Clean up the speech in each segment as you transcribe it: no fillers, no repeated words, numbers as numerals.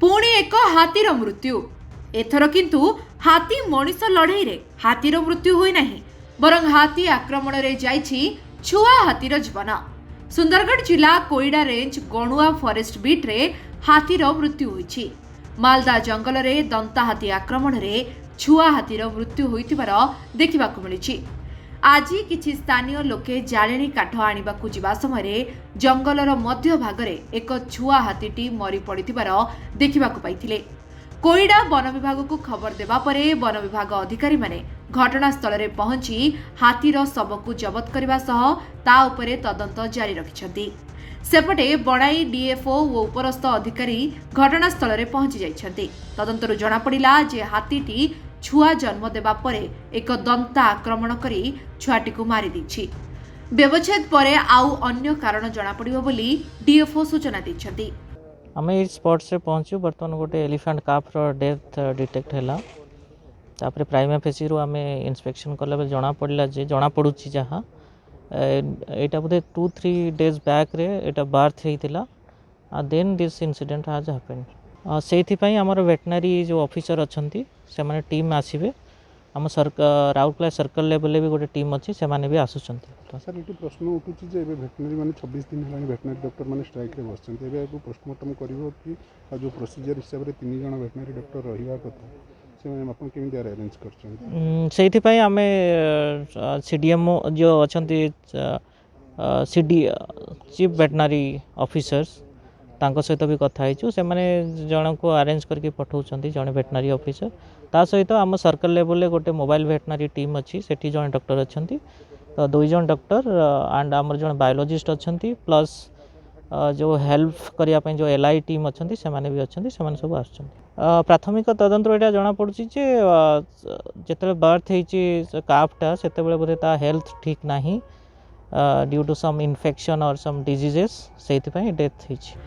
पुणी एक हाथीर मृत्यु। एथर किंतु हाथी मनिष लड़ाई रे हाथीर मृत्यु होई नाही, बरं हाथी आक्रमण रे जाइछि छुआ हाथीर जीवन। सुंदरगढ़ जिला कोईडा रेंज गणुआ फॉरेस्ट बीट रे हाथीर मृत्यु होइछि। मालदा जंगल रे दंता हाथी आक्रमण रे छुआ हाथीर मृत्यु होइतिबार देखिबाकु मिलिछि। आज किछि स्थानीय लोके जाळेणी काठ आनिबाकु जिबा समय जंगलर मध्य भागरे एक छुआ हाथीटी मरी पड़िथिबार देखिबाकु पाइथिले। कोईडा वन विभाग को खबर देबा परे वन विभाग अधिकारी माने घटनास्थल रे पहुंची हाथीर शवकु जबत करबा सह ता उपरे तदंत जारी रखिछन्ति। सेपटे बणाई डीएफओ ओ उपरस्थ अधिकारी घटनास्थल रे पहुंची जाइछन्ति। तदंतरु जणा पड़िला जे हाथीटी छुआ जन्म देबा परे एक दंता आक्रमण करी छुआटी को मारी दिछि। व्यवच्छेद परे आउ अन्य कारण जणा पड़िबो बोली डीएफओ सूचना दैछन्ति। आम ये स्पॉट से पहुँचू बर्तमान गोटे एलिफेंट काफ डेथ डिटेक्ट है। तापर प्राइमा फेसी आम इन्स्पेक्शन कला जना पड़ा जे जना पड़ुची जहाँ यहाँ बोधे 2-3 days बैक रे एटा बार्थ होता देन दिस इनसीडेंट हाज हैपेंड। से आमर वेटनरी जो ऑफिसर अच्छा से माने टीम आसवे आम सरकार राउरकेला सर्कल लेवल भी गोटे टीम अच्छी से भी आसुँच। सर ये प्रश्न उठुची जे वेटनरी माने 26 दिन है वेटनरी डॉक्टर माने स्ट्राइक रे बसचंती एबे पोस्टमार्टम करिवो कि जो प्रोसीजर हिसाब रे 3 जण वेटनरी डॉक्टर रहिबा कथा से माने अपन केमि अरेंज करचंती। सेथि पई आमे सीडीएमओ जो अछंती सीडी चीफ वेटनरी ऑफिसर्स तांको सहित भी कथा होइछु से माने जण को अरेंज करके पठाउछंती जण वेटनरी ऑफिसर ता सहित आम सर्कल लेवल रे गोटे मोबाइल वेटनरी टीम अच्छी सेठी जण डॉक्टर अछंती तो 2 जण डॉक्टर एंड आमर जण बायोलॉजिस्ट अछंती प्लस जो हेल्प करिया पई जो एलआई टीम अछंती से माने भी अछंती से माने सब आछंती। प्राथमिक तदंतर एटा जणा पड़ुची जे जेतले बर्थ हेची काफटा सेते बेले बोधे ता हेल्थ ठीक नाही ड्यू टू सम इन्फेक्शन और सम डिजीजेस सेति पई डेथ हेची।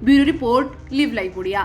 Bureau report live live Odia.